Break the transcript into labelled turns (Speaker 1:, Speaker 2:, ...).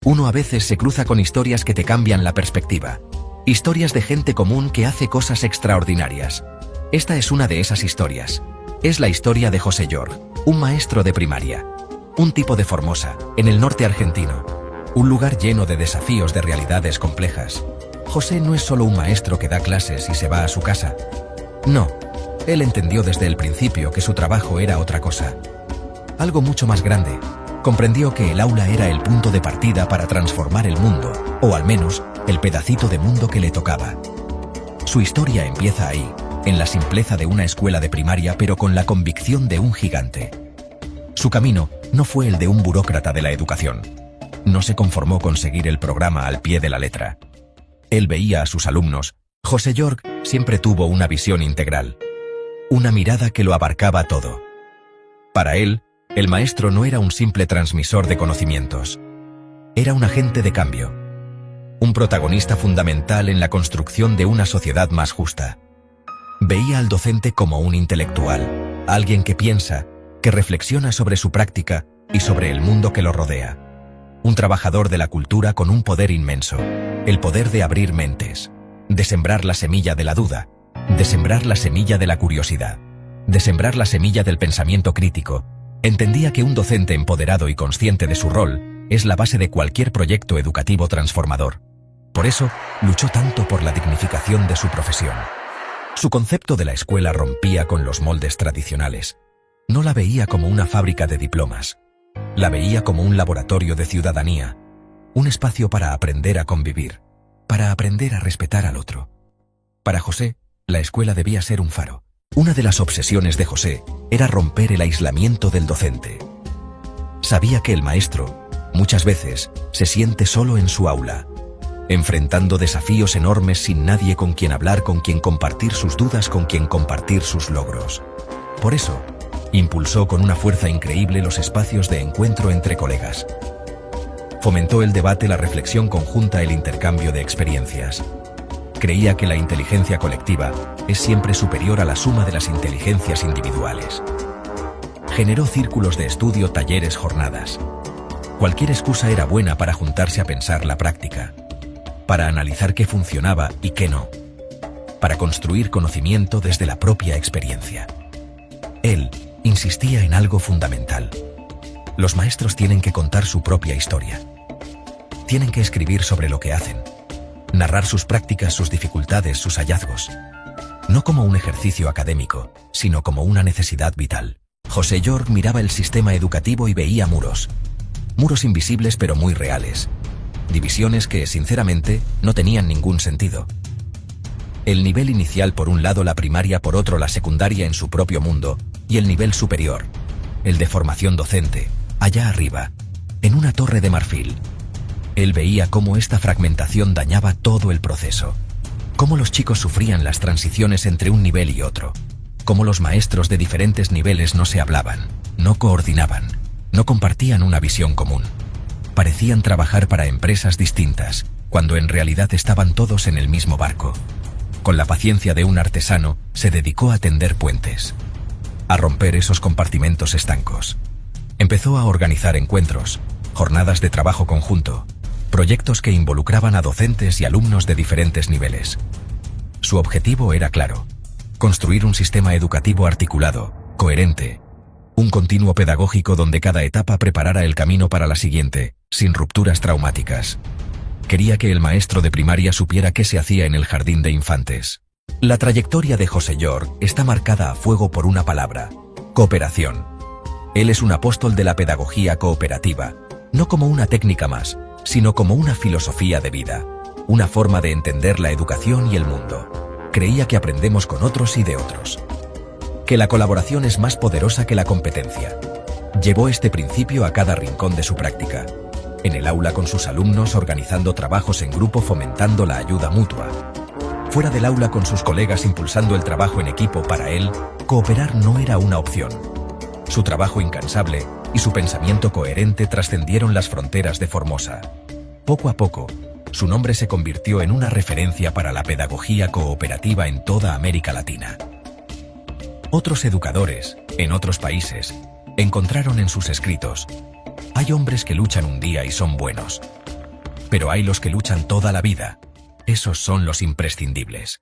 Speaker 1: Uno a veces se cruza con historias que te cambian la perspectiva. Historias de gente común que hace cosas extraordinarias. Esta es una de esas historias. Es la historia de José York, un maestro de primaria. Un tipo de Formosa, en el norte argentino. Un lugar lleno de desafíos de realidades complejas. José no es solo un maestro que da clases y se va a su casa. No, él entendió desde el principio que su trabajo era otra cosa. Algo mucho más grande. Comprendió que el aula era el punto de partida para transformar el mundo, o al menos, el pedacito de mundo que le tocaba. Su historia empieza ahí, en la simpleza de una escuela de primaria, pero con la convicción de un gigante. Su camino no fue el de un burócrata de la educación. No se conformó con seguir el programa al pie de la letra. Él veía a sus alumnos. José York siempre tuvo una visión integral. Una mirada que lo abarcaba todo. Para él, el maestro no era un simple transmisor de conocimientos. Era un agente de cambio. Un protagonista fundamental en la construcción de una sociedad más justa. Veía al docente como un intelectual, alguien que piensa, que reflexiona sobre su práctica y sobre el mundo que lo rodea. Un trabajador de la cultura con un poder inmenso, el poder de abrir mentes, de sembrar la semilla de la duda, de sembrar la semilla de la curiosidad, de sembrar la semilla del pensamiento crítico. Entendía que un docente empoderado y consciente de su rol es la base de cualquier proyecto educativo transformador. Por eso, luchó tanto por la dignificación de su profesión. Su concepto de la escuela rompía con los moldes tradicionales. No la veía como una fábrica de diplomas. La veía como un laboratorio de ciudadanía, un espacio para aprender a convivir, para aprender a respetar al otro. Para José, la escuela debía ser un faro. Una de las obsesiones de José era romper el aislamiento del docente. Sabía que el maestro, muchas veces, se siente solo en su aula, enfrentando desafíos enormes sin nadie con quien hablar, con quien compartir sus dudas, con quien compartir sus logros. Por eso, impulsó con una fuerza increíble los espacios de encuentro entre colegas. Fomentó el debate, la reflexión conjunta, el intercambio de experiencias. Creía que la inteligencia colectiva es siempre superior a la suma de las inteligencias individuales. Generó círculos de estudio, talleres, jornadas. Cualquier excusa era buena para juntarse a pensar la práctica, para analizar qué funcionaba y qué no, para construir conocimiento desde la propia experiencia. Él insistía en algo fundamental. Los maestros tienen que contar su propia historia. Tienen que escribir sobre lo que hacen, narrar sus prácticas, sus dificultades, sus hallazgos. No como un ejercicio académico, sino como una necesidad vital. José York miraba el sistema educativo y veía muros. Muros invisibles pero muy reales. Divisiones que, sinceramente, no tenían ningún sentido. El nivel inicial por un lado, la primaria por otro, la secundaria en su propio mundo, y el nivel superior, el de formación docente, allá arriba, en una torre de marfil. Él veía cómo esta fragmentación dañaba todo el proceso, cómo los chicos sufrían las transiciones entre un nivel y otro, cómo los maestros de diferentes niveles no se hablaban, no coordinaban, no compartían una visión común. Parecían trabajar para empresas distintas, cuando en realidad estaban todos en el mismo barco. Con la paciencia de un artesano, se dedicó a tender puentes, a romper esos compartimentos estancos. Empezó a organizar encuentros, jornadas de trabajo conjunto, proyectos que involucraban a docentes y alumnos de diferentes niveles. Su objetivo era claro: construir un sistema educativo articulado, coherente, un continuo pedagógico donde cada etapa preparara el camino para la siguiente, sin rupturas traumáticas. Quería que el maestro de primaria supiera qué se hacía en el jardín de infantes. La trayectoria de José York está marcada a fuego por una palabra: cooperación. Él es un apóstol de la pedagogía cooperativa, no como una técnica más, sino como una filosofía de vida, una forma de entender la educación y el mundo. Creía que aprendemos con otros y de otros, que la colaboración es más poderosa que la competencia. Llevó este principio a cada rincón de su práctica, en el aula con sus alumnos, organizando trabajos en grupo, fomentando la ayuda mutua. Fuera del aula con sus colegas, impulsando el trabajo en equipo. Para él, cooperar no era una opción. Su trabajo incansable y su pensamiento coherente trascendieron las fronteras de Formosa. Poco a poco, su nombre se convirtió en una referencia para la pedagogía cooperativa en toda América Latina. Otros educadores, en otros países, encontraron en sus escritos: hay hombres que luchan un día y son buenos. Pero hay los que luchan toda la vida. Esos son los imprescindibles.